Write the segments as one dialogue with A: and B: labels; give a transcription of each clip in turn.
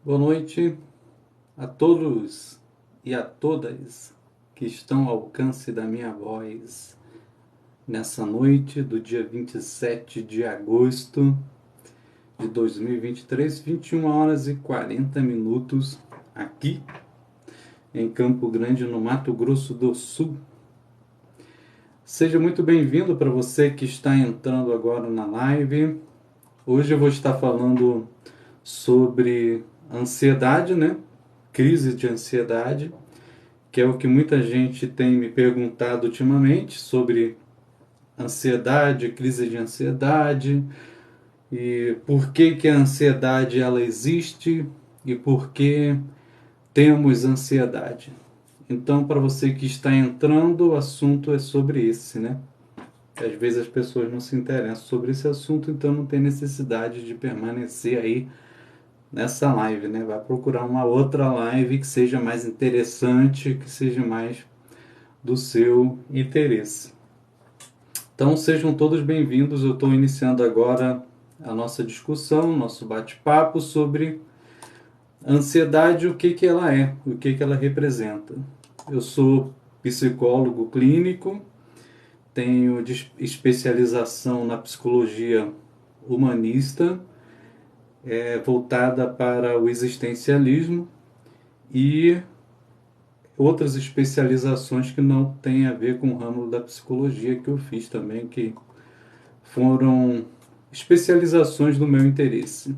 A: Boa noite a todos e a todas que estão ao alcance da minha voz nessa noite do dia 27 de agosto de 2023, 21 horas e 40 minutos, aqui em Campo Grande, no Mato Grosso do Sul. Seja muito bem-vindo para você que está entrando agora na live. Hoje eu vou estar falando sobre ansiedade, né? Crise de ansiedade, que é o que muita gente tem me perguntado ultimamente sobre ansiedade, crise de ansiedade, e por que que a ansiedade ela existe e por que temos ansiedade. Então, para você que está entrando, o assunto é sobre esse, né? Às vezes as pessoas não se interessam sobre esse assunto, então não tem necessidade de permanecer aí nessa live, né? Vai procurar uma outra live que seja mais interessante, que seja mais do seu interesse. Então sejam todos bem-vindos. Eu estou iniciando agora a nossa discussão, nosso bate-papo sobre ansiedade, o que que ela é, o que que ela representa. Eu sou psicólogo clínico, tenho especialização na psicologia humanista, voltada para o existencialismo e outras especializações que não têm a ver com o ramo da psicologia que eu fiz também, que foram especializações do meu interesse.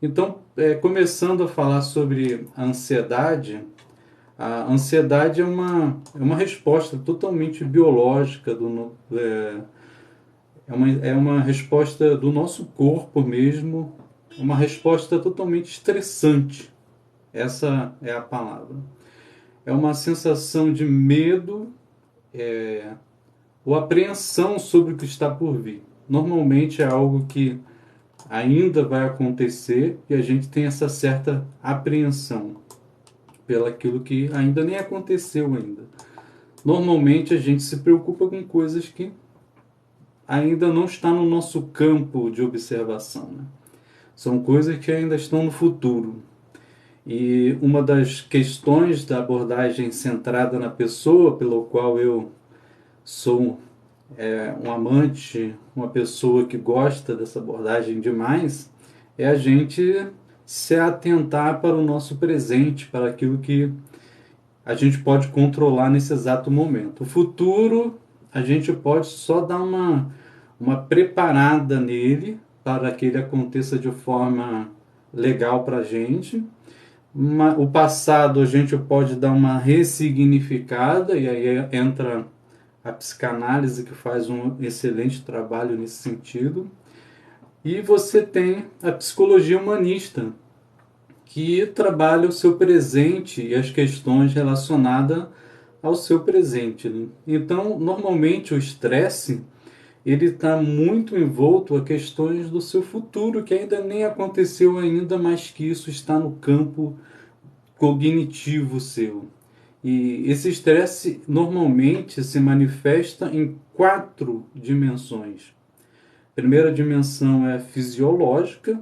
A: Então, começando a falar sobre a ansiedade é uma resposta totalmente biológica, é uma resposta do nosso corpo mesmo, uma resposta totalmente estressante. Essa é a palavra. É uma sensação de medo, ou apreensão sobre o que está por vir. Normalmente é algo que ainda vai acontecer e a gente tem essa certa apreensão pelaquilo que ainda nem aconteceu ainda. Normalmente a gente se preocupa com coisas que ainda não está no nosso campo de observação, né? São coisas que ainda estão no futuro. E uma das questões da abordagem centrada na pessoa, pelo qual eu sou um amante, uma pessoa que gosta dessa abordagem demais, é a gente se atentar para o nosso presente, para aquilo que a gente pode controlar nesse exato momento. O futuro, a gente pode só dar uma preparada nele para que ele aconteça de forma legal para a gente. O passado, a gente pode dar uma ressignificada, e aí entra a psicanálise, que faz um excelente trabalho nesse sentido. E você tem a psicologia humanista, que trabalha o seu presente e as questões relacionadas ao seu presente, né? Então, normalmente o estresse ele está muito envolto a questões do seu futuro, que ainda nem aconteceu ainda, mas que isso está no campo cognitivo seu. E esse estresse normalmente se manifesta em 4 dimensões. A primeira dimensão é fisiológica,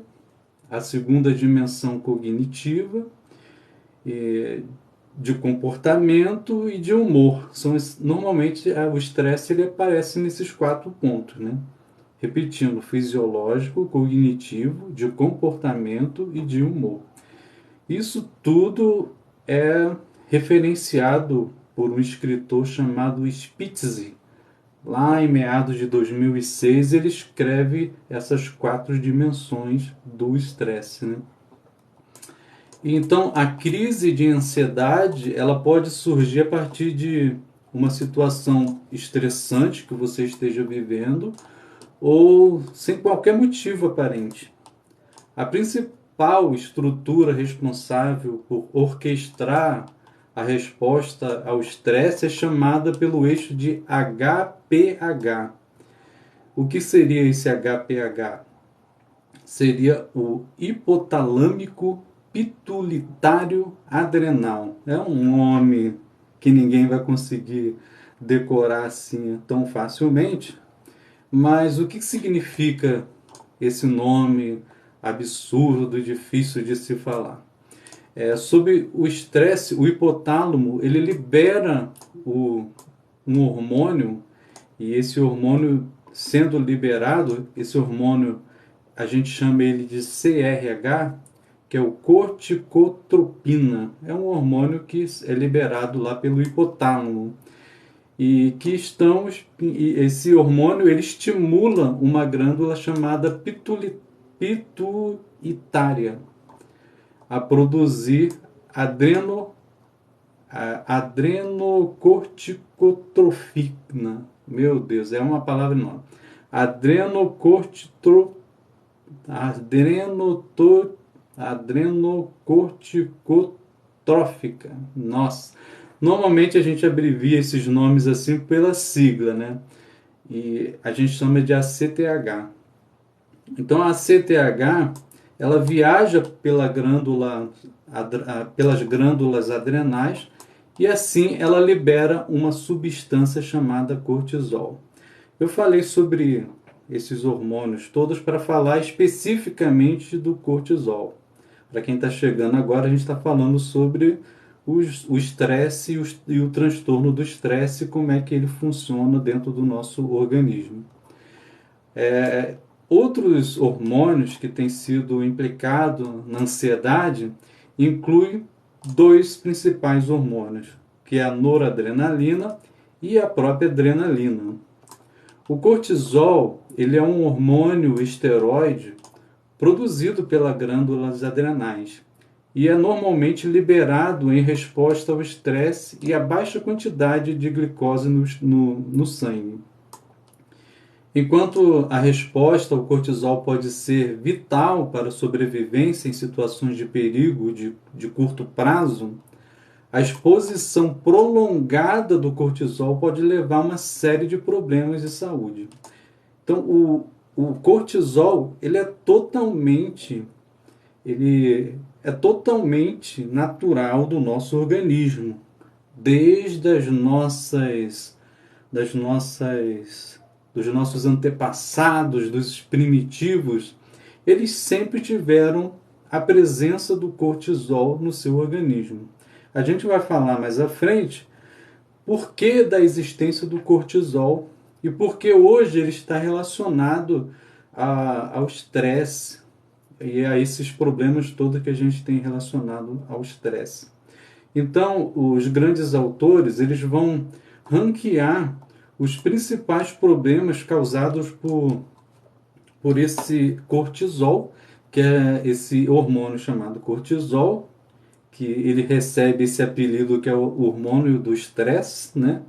A: a segunda dimensão cognitiva, de comportamento e de humor. Normalmente o estresse ele aparece nesses 4 pontos, né? Repetindo, fisiológico, cognitivo, de comportamento e de humor. Isso tudo é referenciado por um escritor chamado Spitzer. Lá em meados de 2006, ele escreve essas 4 dimensões do estresse, né? Então, a crise de ansiedade, ela pode surgir a partir de uma situação estressante que você esteja vivendo ou sem qualquer motivo aparente. A principal estrutura responsável por orquestrar a resposta ao estresse é chamada pelo eixo de HPH. O que seria esse HPH? Seria o hipotalâmico pituitário adrenal. É um nome que ninguém vai conseguir decorar assim tão facilmente, mas o que significa esse nome absurdo e difícil de se falar? Sob o estresse, o hipotálamo ele libera um hormônio, e esse hormônio sendo liberado, esse hormônio a gente chama ele de CRH, que é o corticotropina. É um hormônio que é liberado lá pelo hipotálamo. E que esse hormônio ele estimula uma glândula chamada pituitária a produzir adrenocorticotropina. Meu Deus, é uma palavra enorme. Adrenocortitro, adrenoto, adrenocorticotrófica. Nossa. Normalmente a gente abrevia esses nomes assim pela sigla, né? E a gente chama de ACTH. Então a ACTH ela viaja pelas glândulas adrenais e assim ela libera uma substância chamada cortisol. Eu falei sobre esses hormônios todos para falar especificamente do cortisol. Para quem está chegando agora, a gente está falando sobre o estresse e o transtorno do estresse, como é que ele funciona dentro do nosso organismo. Outros hormônios que têm sido implicados na ansiedade incluem dois principais hormônios, que é a noradrenalina e a própria adrenalina. O cortisol ele é um hormônio esteroide produzido pelas glândulas adrenais e é normalmente liberado em resposta ao estresse e à baixa quantidade de glicose no sangue. Enquanto a resposta ao cortisol pode ser vital para a sobrevivência em situações de perigo de curto prazo, a exposição prolongada do cortisol pode levar a uma série de problemas de saúde. Então, o cortisol ele é totalmente natural do nosso organismo, desde dos nossos antepassados, dos primitivos, eles sempre tiveram a presença do cortisol no seu organismo. A gente vai falar mais à frente por que da existência do cortisol e por que hoje ele está relacionado ao estresse e a esses problemas todos que a gente tem relacionado ao estresse. Então, os grandes autores eles vão ranquear os principais problemas causados por esse cortisol, que é esse hormônio chamado cortisol, que ele recebe esse apelido que é o hormônio do estresse, né?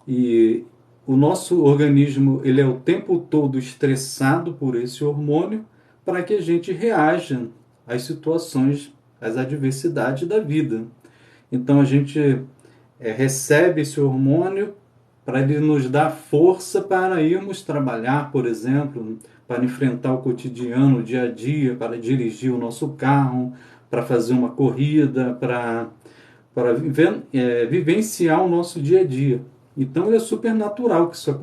A: E o nosso organismo ele é o tempo todo estressado por esse hormônio para que a gente reaja às situações, às adversidades da vida. Então a gente recebe esse hormônio para ele nos dar força para irmos trabalhar, por exemplo, para enfrentar o cotidiano, o dia a dia, para dirigir o nosso carro, para fazer uma corrida, para vivenciar o nosso dia a dia. Então é super natural que isso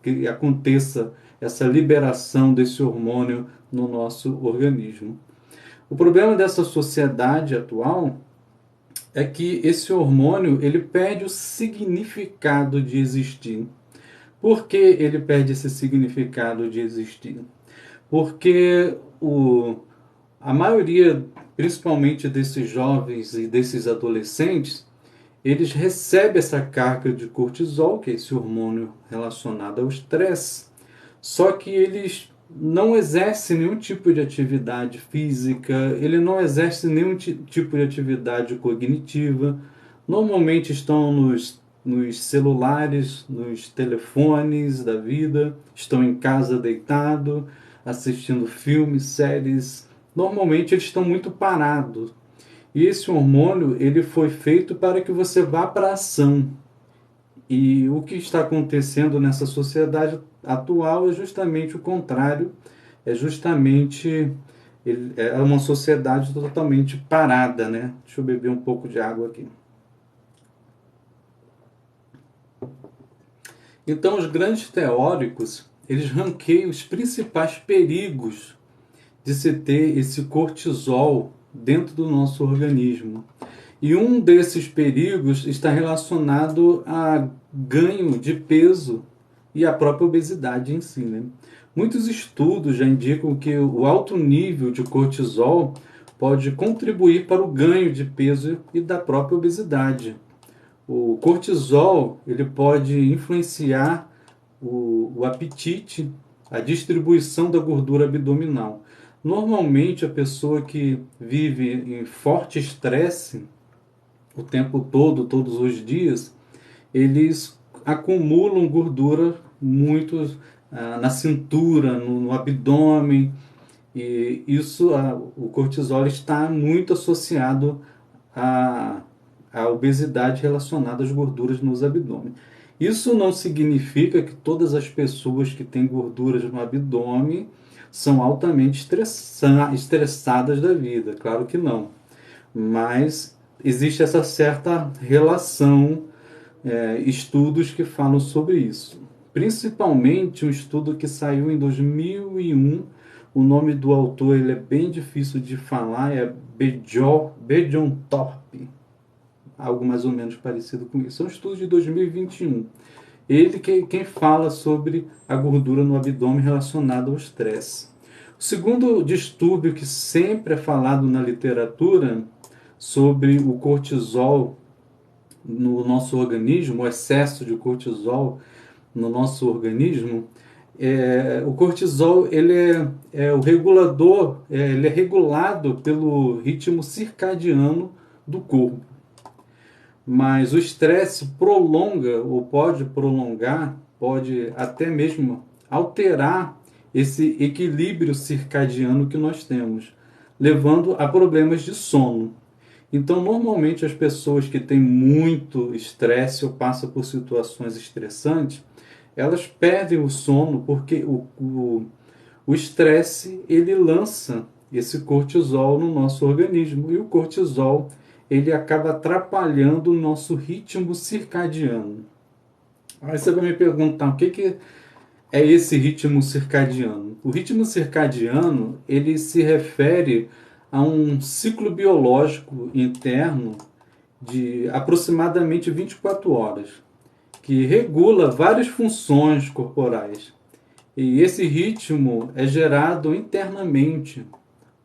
A: que aconteça essa liberação desse hormônio no nosso organismo. O problema dessa sociedade atual é que esse hormônio ele perde o significado de existir. Por que ele perde esse significado de existir? Porque a maioria, principalmente desses jovens e desses adolescentes, eles recebem essa carga de cortisol, que é esse hormônio relacionado ao estresse, só que eles não exercem nenhum tipo de atividade física, ele não exerce nenhum tipo de atividade cognitiva, normalmente estão nos celulares, nos telefones da vida, estão em casa deitado, assistindo filmes, séries, normalmente eles estão muito parados. E esse hormônio ele foi feito para que você vá para a ação. E o que está acontecendo nessa sociedade atual é justamente o contrário, é uma sociedade totalmente parada, né? Deixa eu beber um pouco de água aqui. Então, os grandes teóricos, eles ranqueiam os principais perigos de se ter esse cortisol dentro do nosso organismo. E um desses perigos está relacionado a ganho de peso e a própria obesidade em si, né? Muitos estudos já indicam que o alto nível de cortisol pode contribuir para o ganho de peso e da própria obesidade. O cortisol ele pode influenciar o apetite, a distribuição da gordura abdominal. Normalmente, a pessoa que vive em forte estresse o tempo todo, todos os dias, eles acumulam gordura muito na cintura, no abdômen, e isso, o cortisol está muito associado à, à obesidade relacionada às gorduras nos abdômen. Isso não significa que todas as pessoas que têm gorduras no abdômen são altamente estressadas da vida, claro que não. Mas existe essa certa relação, estudos que falam sobre isso. Principalmente um estudo que saiu em 2001, o nome do autor ele é bem difícil de falar, é Bejong-Thorpe, algo mais ou menos parecido com isso. É um estudo de 2021. Ele quem fala sobre a gordura no abdômen relacionada ao estresse. O segundo distúrbio que sempre é falado na literatura sobre o cortisol no nosso organismo, o excesso de cortisol no nosso organismo, o cortisol é o regulador, ele é regulado pelo ritmo circadiano do corpo. Mas o estresse prolonga ou pode prolongar, pode até mesmo alterar esse equilíbrio circadiano que nós temos, levando a problemas de sono. Então, normalmente, as pessoas que têm muito estresse ou passam por situações estressantes, elas perdem o sono porque o estresse ele lança esse cortisol no nosso organismo e o cortisol ele acaba atrapalhando o nosso ritmo circadiano. Aí você vai me perguntar o que é esse ritmo circadiano? O ritmo circadiano ele se refere a um ciclo biológico interno de aproximadamente 24 horas, que regula várias funções corporais. E esse ritmo é gerado internamente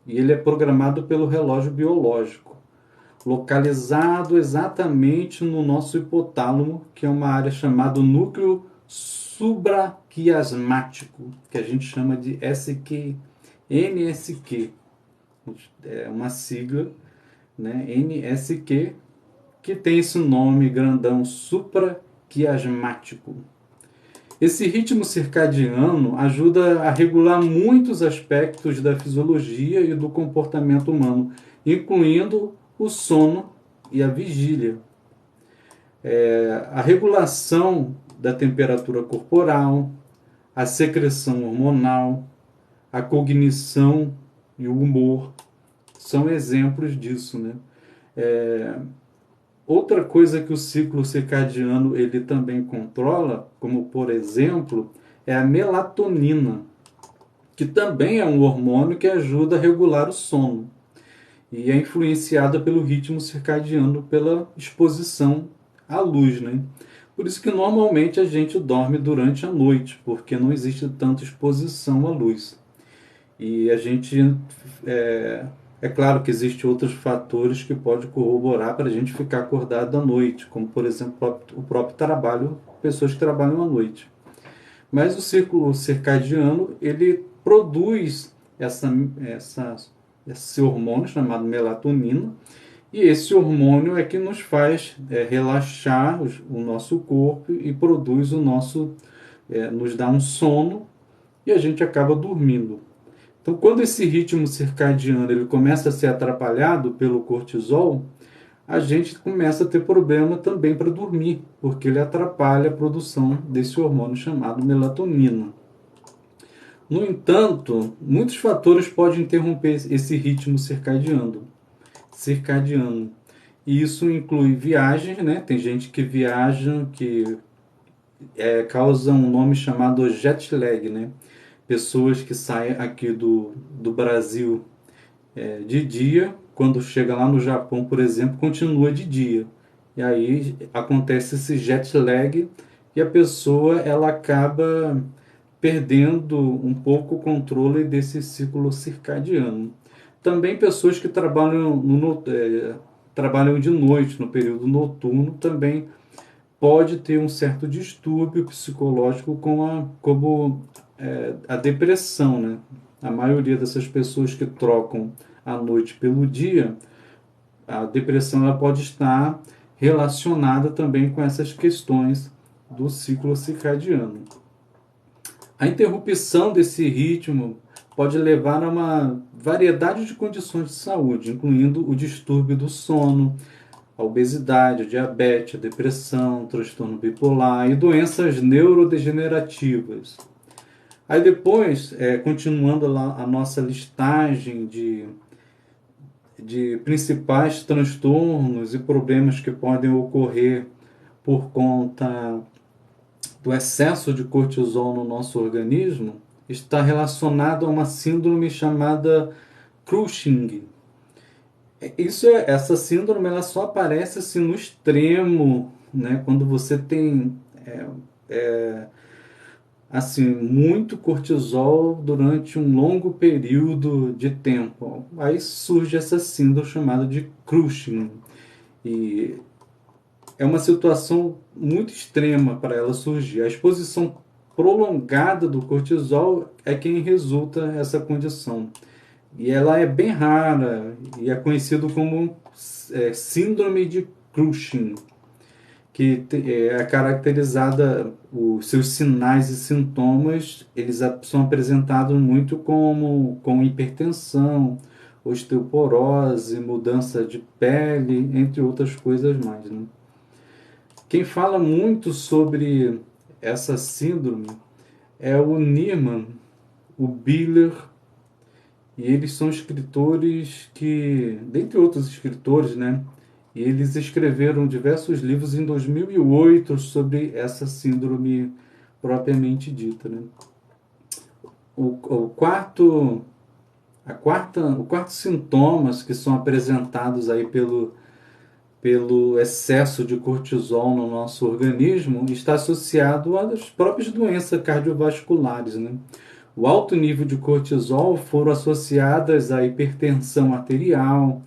A: e ele é programado pelo relógio biológico, localizado exatamente no nosso hipotálamo, que é uma área chamada núcleo supraquiasmático, que a gente chama de SQ, NSQ. É uma sigla, né, NSQ, que tem esse nome grandão, supraquiasmático. Esse ritmo circadiano ajuda a regular muitos aspectos da fisiologia e do comportamento humano, incluindo o sono e a vigília. A regulação da temperatura corporal, a secreção hormonal, a cognição e o humor são exemplos disso, né? Outra coisa que o ciclo circadiano ele também controla, como por exemplo, é a melatonina, que também é um hormônio que ajuda a regular o sono e é influenciada pelo ritmo circadiano, pela exposição à luz, né? Por isso que normalmente a gente dorme durante a noite, porque não existe tanta exposição à luz. E a gente é claro que existem outros fatores que podem corroborar para a gente ficar acordado à noite, como por exemplo o próprio trabalho, pessoas que trabalham à noite. Mas o ciclo circadiano ele produz esse hormônio chamado melatonina, e esse hormônio é que nos faz relaxar o nosso corpo e produz nos dá um sono e a gente acaba dormindo. Então, quando esse ritmo circadiano ele começa a ser atrapalhado pelo cortisol, a gente começa a ter problema também para dormir, porque ele atrapalha a produção desse hormônio chamado melatonina. No entanto, muitos fatores podem interromper esse ritmo circadiano. E isso inclui viagens, né? Tem gente que viaja que causa um nome chamado jet lag, né? Pessoas que saem aqui do Brasil de dia, quando chega lá no Japão, por exemplo, continua de dia. E aí acontece esse jet lag e a pessoa ela acaba perdendo um pouco o controle desse ciclo circadiano. Também pessoas que trabalham de noite, no período noturno, também pode ter um certo distúrbio psicológico como a depressão, né? A maioria dessas pessoas que trocam a noite pelo dia, a depressão ela pode estar relacionada também com essas questões do ciclo circadiano. A interrupção desse ritmo pode levar a uma variedade de condições de saúde, incluindo o distúrbio do sono, a obesidade, a diabetes, a depressão, o transtorno bipolar e doenças neurodegenerativas. Aí depois, continuando lá a nossa listagem de principais transtornos e problemas que podem ocorrer por conta do excesso de cortisol no nosso organismo, está relacionado a uma síndrome chamada Cushing. Essa síndrome ela só aparece assim, no extremo, né, quando você tem assim muito cortisol durante um longo período de tempo. Aí surge essa síndrome chamada de Cushing. E é uma situação muito extrema para ela surgir. A exposição prolongada do cortisol é quem resulta essa condição. E ela é bem rara e é conhecido como síndrome de Cushing, que é caracterizada, os seus sinais e sintomas, eles são apresentados muito como hipertensão, osteoporose, mudança de pele, entre outras coisas mais, né? Quem fala muito sobre essa síndrome é o Niemann, o Biller, e eles são escritores que, dentre outros escritores, né? E eles escreveram diversos livros em 2008 sobre essa síndrome propriamente dita, né? O quarto, o quarto sintomas que são apresentados aí pelo excesso de cortisol no nosso organismo está associado às próprias doenças cardiovasculares, né? O alto nível de cortisol foram associadas à hipertensão arterial,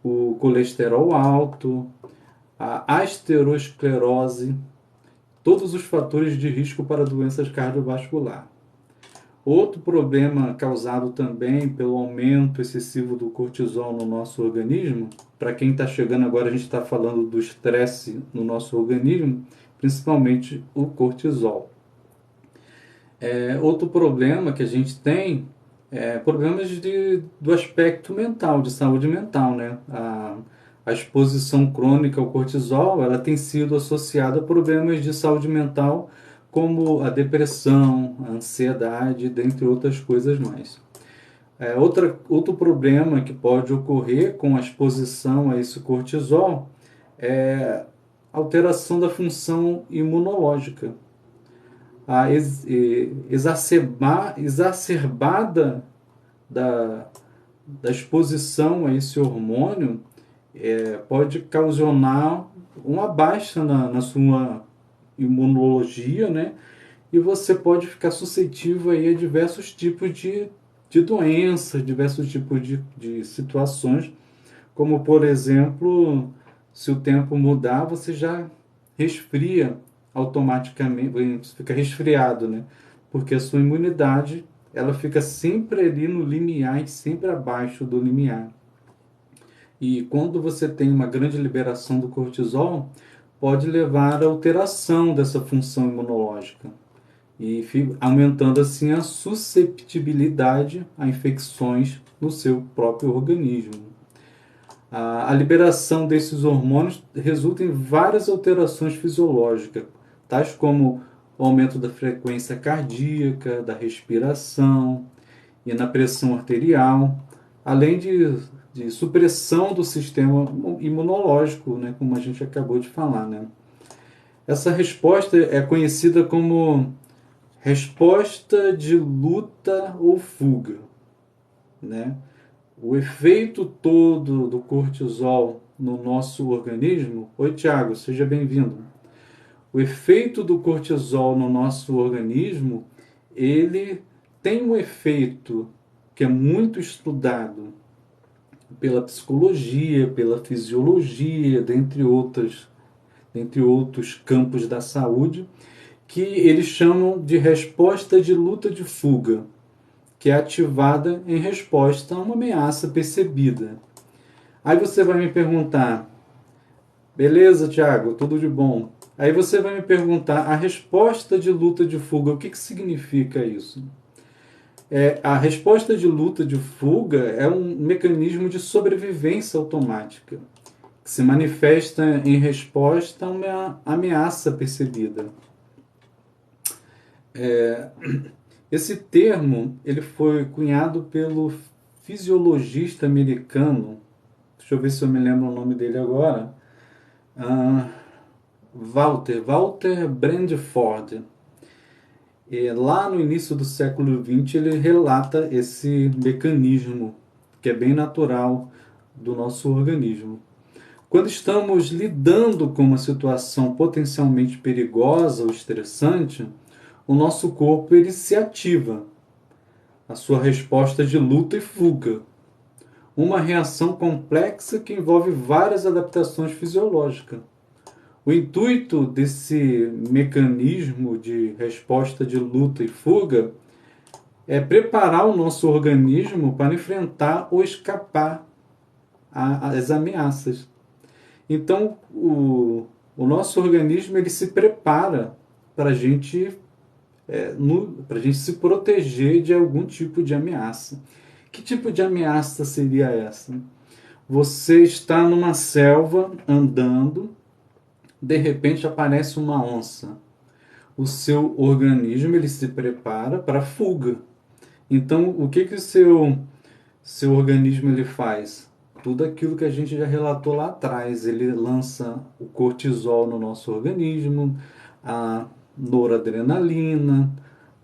A: o colesterol alto, a aterosclerose, todos os fatores de risco para doenças cardiovasculares. Outro problema causado também pelo aumento excessivo do cortisol no nosso organismo, para quem está chegando agora, a gente está falando do estresse no nosso organismo, principalmente o cortisol. Outro problema que a gente tem é problemas do aspecto mental, de saúde mental, né? A exposição crônica ao cortisol, ela tem sido associada a problemas de saúde mental, como a depressão, a ansiedade, dentre outras coisas mais. Outro problema que pode ocorrer com a exposição a esse cortisol é a alteração da função imunológica. A exacerbada da, da exposição a esse hormônio pode causar uma baixa na sua imunologia, né? E você pode ficar suscetível aí a diversos tipos de doenças, diversos tipos de situações, como por exemplo, se o tempo mudar, você já resfria automaticamente, você fica resfriado, né? Porque a sua imunidade ela fica sempre ali no limiar e sempre abaixo do limiar. E quando você tem uma grande liberação do cortisol, pode levar à alteração dessa função imunológica e aumentando assim a susceptibilidade a infecções no seu próprio organismo. A liberação desses hormônios resulta em várias alterações fisiológicas, tais como o aumento da frequência cardíaca, da respiração e na pressão arterial, além de supressão do sistema imunológico, né, como a gente acabou de falar, né? Essa resposta é conhecida como resposta de luta ou fuga, né? O efeito todo do cortisol no nosso organismo. Oi, Tiago, seja bem-vindo. O efeito do cortisol no nosso organismo, ele tem um efeito que é muito estudado pela psicologia, pela fisiologia, dentre outros campos da saúde, que eles chamam de resposta de luta de fuga, que é ativada em resposta a uma ameaça percebida. Aí você vai me perguntar, beleza, Thiago, tudo de bom? Aí você vai me perguntar, a resposta de luta de fuga, o que, que significa isso? A resposta de luta de fuga é um mecanismo de sobrevivência automática, que se manifesta em resposta a uma ameaça percebida. Esse termo ele foi cunhado pelo fisiologista americano, deixa eu ver se eu me lembro o nome dele agora, uh, Walter Brandford. E lá no início do século XX ele relata esse mecanismo que é bem natural do nosso organismo. Quando estamos lidando com uma situação potencialmente perigosa ou estressante, o nosso corpo ele se ativa, a sua resposta de luta e fuga, uma reação complexa que envolve várias adaptações fisiológicas. O intuito desse mecanismo de resposta de luta e fuga é preparar o nosso organismo para enfrentar ou escapar às ameaças. Então, o nosso organismo ele se prepara para a gente se proteger de algum tipo de ameaça. Que tipo de ameaça seria essa? Você está numa selva andando, de repente aparece uma onça. O seu organismo ele se prepara para a fuga. Então, o que que o seu organismo ele faz? Tudo aquilo que a gente já relatou lá atrás. Ele lança o cortisol no nosso organismo, a noradrenalina,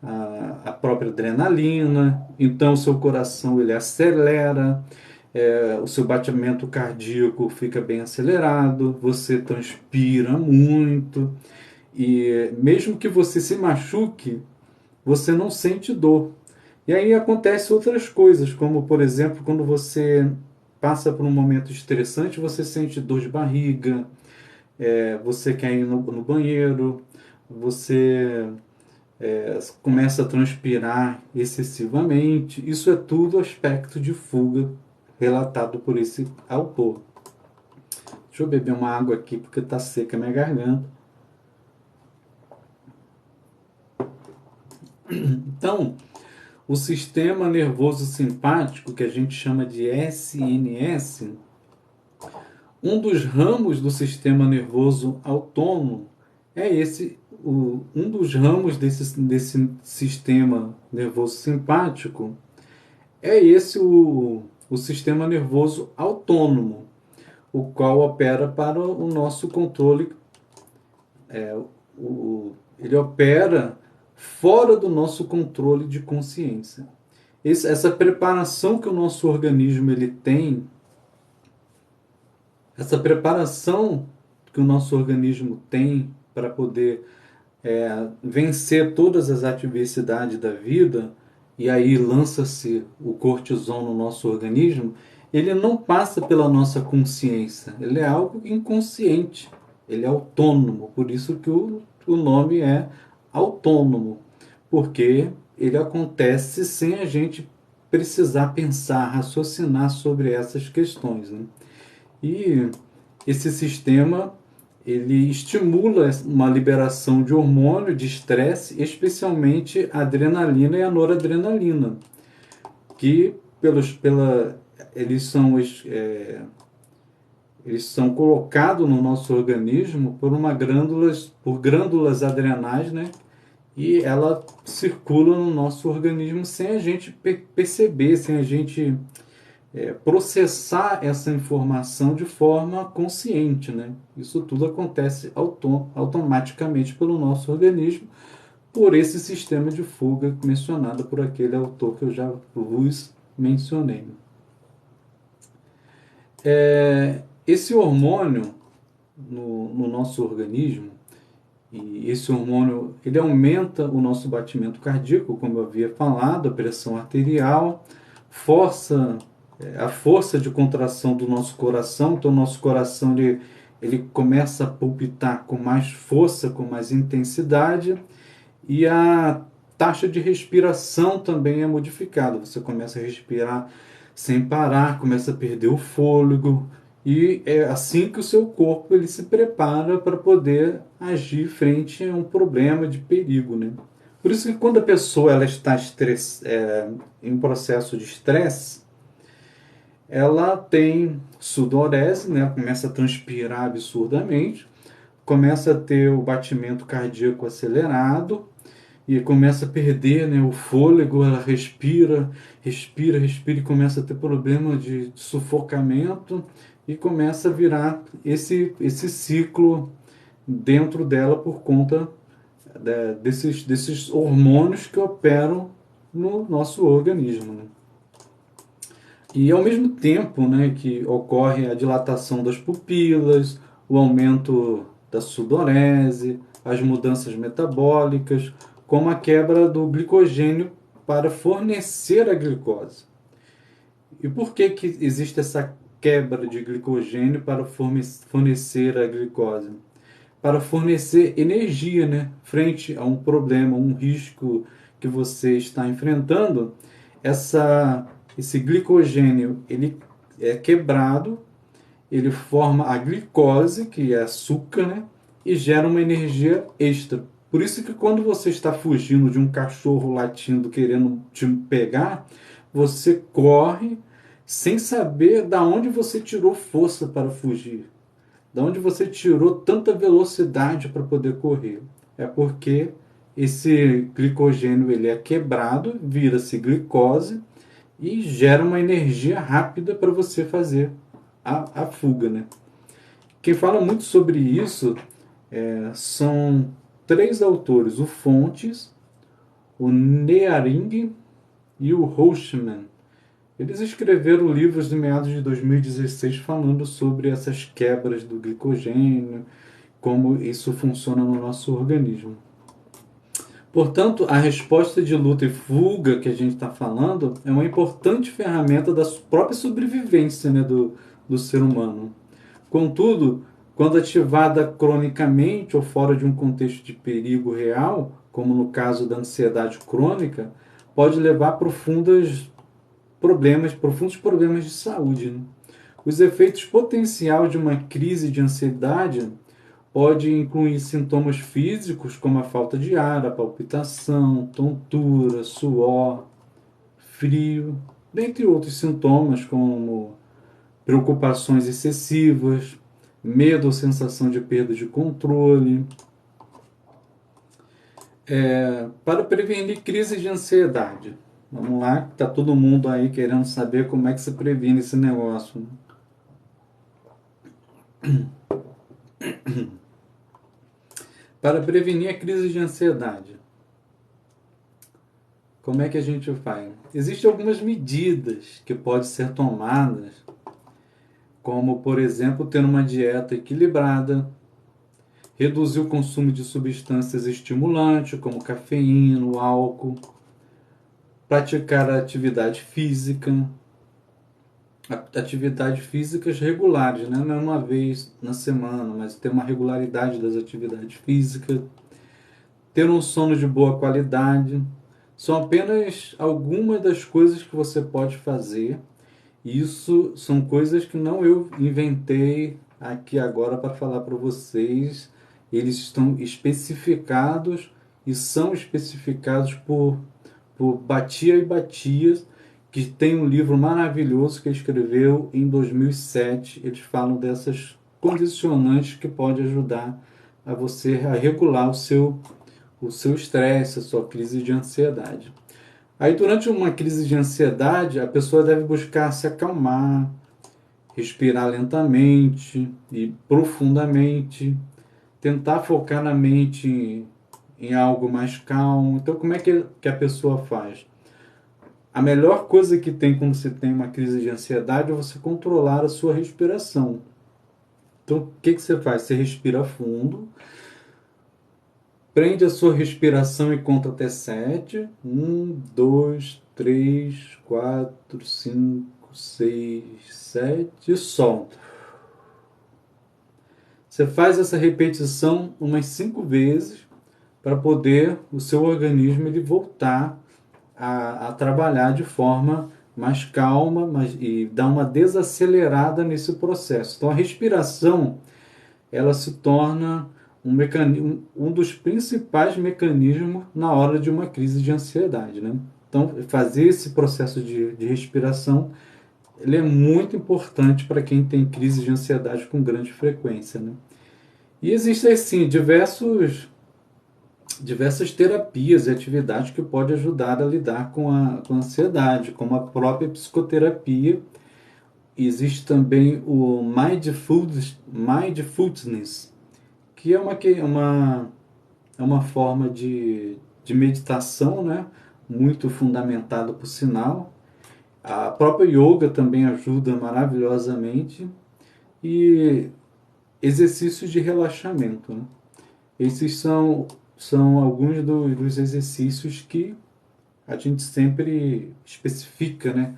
A: a própria adrenalina. Então, o seu coração ele acelera, o seu batimento cardíaco fica bem acelerado, você transpira muito. E mesmo que você se machuque, você não sente dor. E aí acontecem outras coisas, como por exemplo, quando você passa por um momento estressante, você sente dor de barriga, você quer ir no banheiro, você começa a transpirar excessivamente. Isso é tudo aspecto de fuga relatado por esse autor. Deixa eu beber uma água aqui porque está seca a minha garganta. Então, o sistema nervoso simpático, que a gente chama de SNS, um dos ramos do sistema nervoso autônomo é um dos ramos desse sistema nervoso simpático é o sistema nervoso autônomo, o qual opera para o nosso controle, é, ele opera fora do nosso controle de consciência. Essa preparação que o nosso organismo ele tem, essa preparação que o nosso organismo tem para poder vencer todas as adversidades da vida, e aí lança-se o cortisol no nosso organismo, ele não passa pela nossa consciência, ele é algo inconsciente, ele é autônomo, por isso que o nome é autônomo, porque ele acontece sem a gente precisar pensar, raciocinar sobre essas questões, né? E esse sistema ele estimula uma liberação de hormônio de estresse, especialmente a adrenalina e a noradrenalina, que eles eles são colocados no nosso organismo por glândulas adrenais, né? E ela circula no nosso organismo sem a gente perceber, sem a gente processar essa informação de forma consciente, né? Isso tudo acontece automaticamente pelo nosso organismo, por esse sistema de fuga mencionado por aquele autor que eu já vos mencionei. Esse hormônio no nosso organismo, e esse hormônio ele aumenta o nosso batimento cardíaco, como eu havia falado, a pressão arterial, força a força de contração do nosso coração. Então, o nosso coração ele começa a palpitar com mais força, com mais intensidade, e a taxa de respiração também é modificada. Você começa a respirar sem parar, começa a perder o fôlego, e é assim que o seu corpo ele se prepara para poder agir frente a um problema de perigo, né? Por isso que quando a pessoa ela está em um processo de estresse, ela tem sudorese, né? Começa a transpirar absurdamente, começa a ter o batimento cardíaco acelerado e começa a perder, né, o fôlego. Ela respira e começa a ter problema de sufocamento e começa a virar esse ciclo dentro dela por conta desses hormônios que operam no nosso organismo, né? E ao mesmo tempo, né, que ocorre a dilatação das pupilas, o aumento da sudorese, as mudanças metabólicas, como a quebra do glicogênio para fornecer a glicose. E por que existe essa quebra de glicogênio para fornecer a glicose? Para fornecer energia, né, frente a um problema, um risco que você está enfrentando. Esse glicogênio ele é quebrado, ele forma a glicose, que é açúcar, né, e gera uma energia extra. Por isso que quando você está fugindo de um cachorro latindo querendo te pegar, você corre sem saber da onde você tirou força para fugir. Da onde você tirou tanta velocidade para poder correr? É porque esse glicogênio ele é quebrado, vira-se glicose e gera uma energia rápida para você fazer a fuga, né? Quem fala muito sobre isso são três autores: o Fontes, o Nearing e o Hochman. Eles escreveram livros em meados de 2016 falando sobre essas quebras do glicogênio, como isso funciona no nosso organismo. Portanto, a resposta de luta e fuga que a gente está falando é uma importante ferramenta da própria sobrevivência, né, do ser humano. Contudo, quando ativada cronicamente ou fora de um contexto de perigo real, como no caso da ansiedade crônica, pode levar a profundos problemas de saúde, né? Os efeitos potenciais de uma crise de ansiedade pode incluir sintomas físicos como a falta de ar, a palpitação, tontura, suor, frio, dentre outros sintomas como preocupações excessivas, medo ou sensação de perda de controle. Para prevenir crises de ansiedade. Vamos lá, está todo mundo aí querendo saber como é que se previne esse negócio. Para prevenir a crise de ansiedade, como é que a gente faz? Existem algumas medidas que podem ser tomadas, como, por exemplo, ter uma dieta equilibrada, reduzir o consumo de substâncias estimulantes, como cafeína, álcool, praticar atividade física, atividades físicas regulares, né? Não é uma vez na semana, mas ter uma regularidade das atividades físicas, ter um sono de boa qualidade. São apenas algumas das coisas que você pode fazer. Isso são coisas que não eu inventei aqui agora para falar para vocês. Eles estão especificados e são especificados por Batia e Batias, que tem um livro maravilhoso que ele escreveu em 2007. Eles falam dessas condicionantes que podem ajudar a você a regular o seu estresse, a sua crise de ansiedade. Aí, durante uma crise de ansiedade, a pessoa deve buscar se acalmar, respirar lentamente e profundamente, tentar focar na mente em algo mais calmo. Então, como é que a pessoa faz? a melhor coisa que tem quando você tem uma crise de ansiedade é você controlar a sua respiração. Então, o que você faz? Você respira fundo, prende a sua respiração e conta até 7. 1, 2, 3, 4, 5, 6, 7 e solta. Você faz essa repetição umas 5 vezes para poder o seu organismo ele voltar a trabalhar de forma mais calma e dar uma desacelerada nesse processo. Então a respiração ela se torna um dos principais mecanismos na hora de uma crise de ansiedade, né? Então fazer esse processo de respiração ele é muito importante para quem tem crise de ansiedade com grande frequência, né? E existem sim diversas terapias e atividades que podem ajudar a lidar com a ansiedade, como a própria psicoterapia. Existe também o Mindfulness, que é uma forma de meditação, né? Muito fundamentada por sinal. A própria yoga também ajuda maravilhosamente. E exercícios de relaxamento, né? Esses são alguns dos exercícios que a gente sempre especifica, né?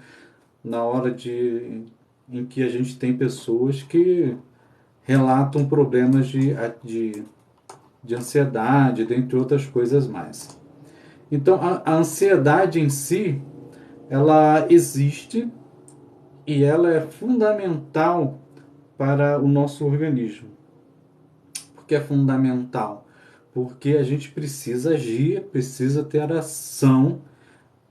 A: Na hora em que a gente tem pessoas que relatam problemas de ansiedade, dentre outras coisas mais. Então, a ansiedade em si, ela existe e ela é fundamental para o nosso organismo. Por que é fundamental? Porque a gente precisa agir, precisa ter ação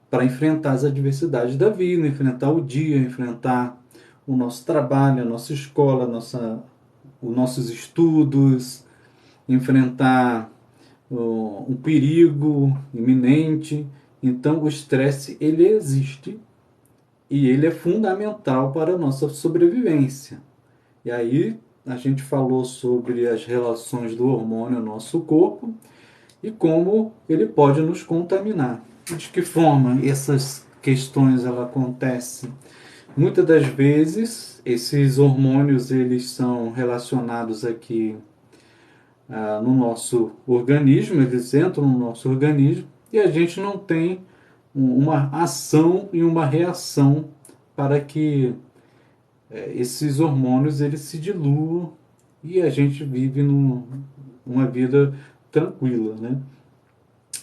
A: para enfrentar as adversidades da vida, enfrentar o dia, enfrentar o nosso trabalho, a nossa escola, os nossos estudos, enfrentar um perigo iminente. Então, o estresse ele existe e ele é fundamental para a nossa sobrevivência. E aí a gente falou sobre as relações do hormônio no nosso corpo e como ele pode nos contaminar. De que forma essas questões ela acontecem? Muitas das vezes esses hormônios eles são relacionados aqui no nosso organismo, eles entram no nosso organismo e a gente não tem uma ação e uma reação para que esses hormônios eles se diluam e a gente vive uma vida tranquila, né?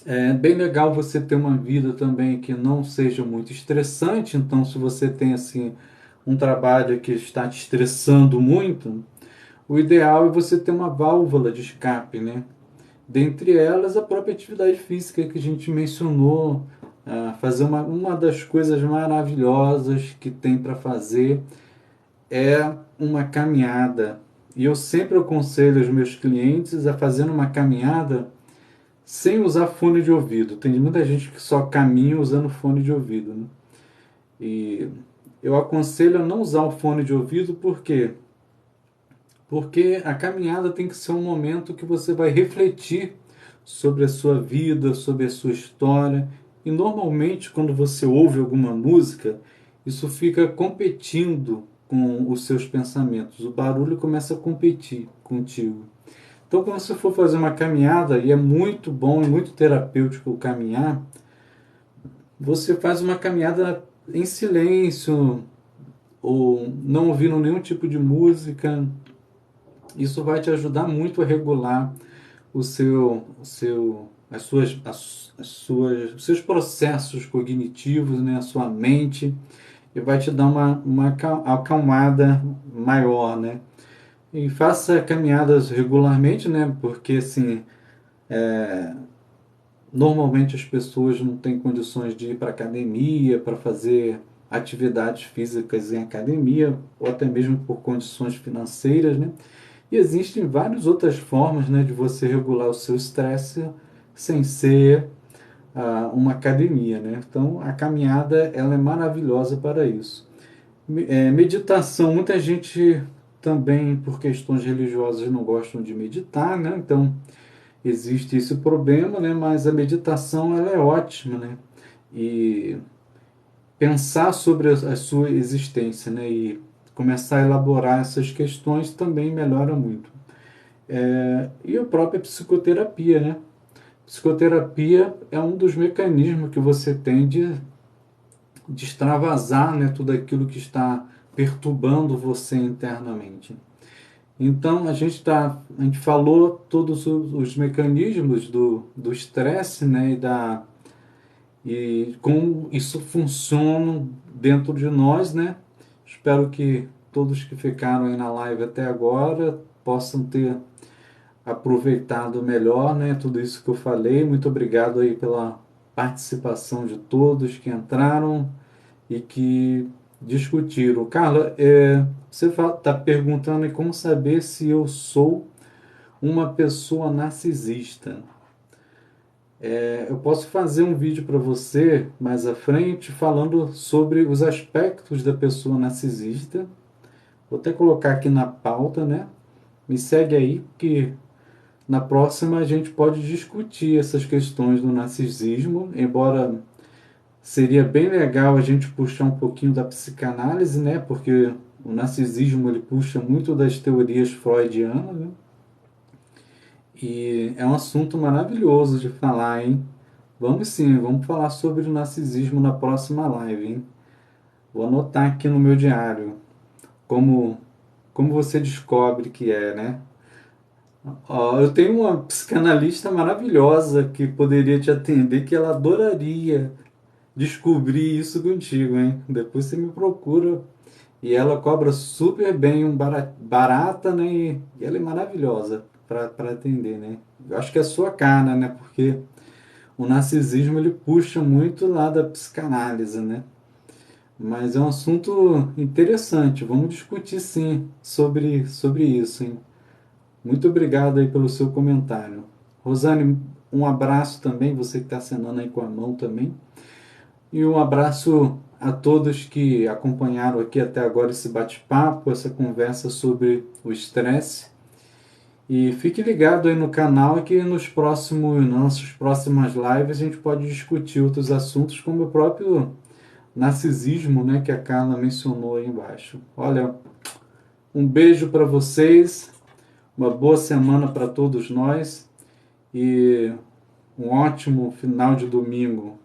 A: É bem legal você ter uma vida também que não seja muito estressante. Então, se você tem assim um trabalho que está te estressando muito, o ideal é você ter uma válvula de escape, né? Dentre elas, a própria atividade física que a gente mencionou, fazer uma das coisas maravilhosas que tem para fazer é uma caminhada. E eu sempre aconselho os meus clientes a fazer uma caminhada sem usar fone de ouvido. Tem muita gente que só caminha usando fone de ouvido, né? E eu aconselho a não usar o fone de ouvido por quê? Porque a caminhada tem que ser um momento que você vai refletir sobre a sua vida, sobre a sua história. E normalmente, quando você ouve alguma música, isso fica competindo com os seus pensamentos. O barulho começa a competir contigo. Então, quando você for fazer uma caminhada, e é muito bom e muito terapêutico caminhar, você faz uma caminhada em silêncio, ou não ouvindo nenhum tipo de música. Isso vai te ajudar muito a regular os seus processos cognitivos, né, a sua mente, e vai te dar uma acalmada maior, né? E faça caminhadas regularmente, né? Porque assim, normalmente as pessoas não têm condições de ir para academia, para fazer atividades físicas em academia, ou até mesmo por condições financeiras, né? E existem várias outras formas, né, de você regular o seu estresse sem ser uma academia, né? Então a caminhada ela é maravilhosa para isso. Meditação, muita gente também por questões religiosas não gostam de meditar, né? Então existe esse problema, né? Mas a meditação ela é ótima, né? E pensar sobre a sua existência, né? E começar a elaborar essas questões também melhora muito. E a própria psicoterapia, né? Psicoterapia é um dos mecanismos que você tem de extravasar, né, tudo aquilo que está perturbando você internamente. Então a gente falou todos os mecanismos do estresse, né, e como isso funciona dentro de nós, né? Espero que todos que ficaram aí na live até agora possam ter aproveitado melhor, né, tudo isso que eu falei. Muito obrigado aí pela participação de todos que entraram e que discutiram. Carla, você está perguntando aí como saber se eu sou uma pessoa narcisista. Eu posso fazer um vídeo para você mais à frente falando sobre os aspectos da pessoa narcisista. Vou até colocar aqui na pauta, né? Me segue aí, que na próxima a gente pode discutir essas questões do narcisismo, embora seria bem legal a gente puxar um pouquinho da psicanálise, né? Porque o narcisismo ele puxa muito das teorias freudianas, né? E é um assunto maravilhoso de falar, hein? Vamos sim, vamos falar sobre o narcisismo na próxima live, hein? Vou anotar aqui no meu diário como como você descobre que é, né? Ó, eu tenho uma psicanalista maravilhosa que poderia te atender, que ela adoraria descobrir isso contigo, hein? Depois você me procura. E ela cobra super bem, barata, né? E ela é maravilhosa para atender, né? Eu acho que é a sua cara, né? Porque o narcisismo ele puxa muito lá da psicanálise, né? Mas é um assunto interessante. Vamos discutir sim sobre isso, hein? Muito obrigado aí pelo seu comentário. Rosane, um abraço também, você que está acenando aí com a mão também. E um abraço a todos que acompanharam aqui até agora esse bate-papo, essa conversa sobre o estresse. E fique ligado aí no canal que nas nossas próximas lives a gente pode discutir outros assuntos como o próprio narcisismo, né, que a Carla mencionou aí embaixo. Olha, um beijo para vocês, uma boa semana para todos nós e um ótimo final de domingo.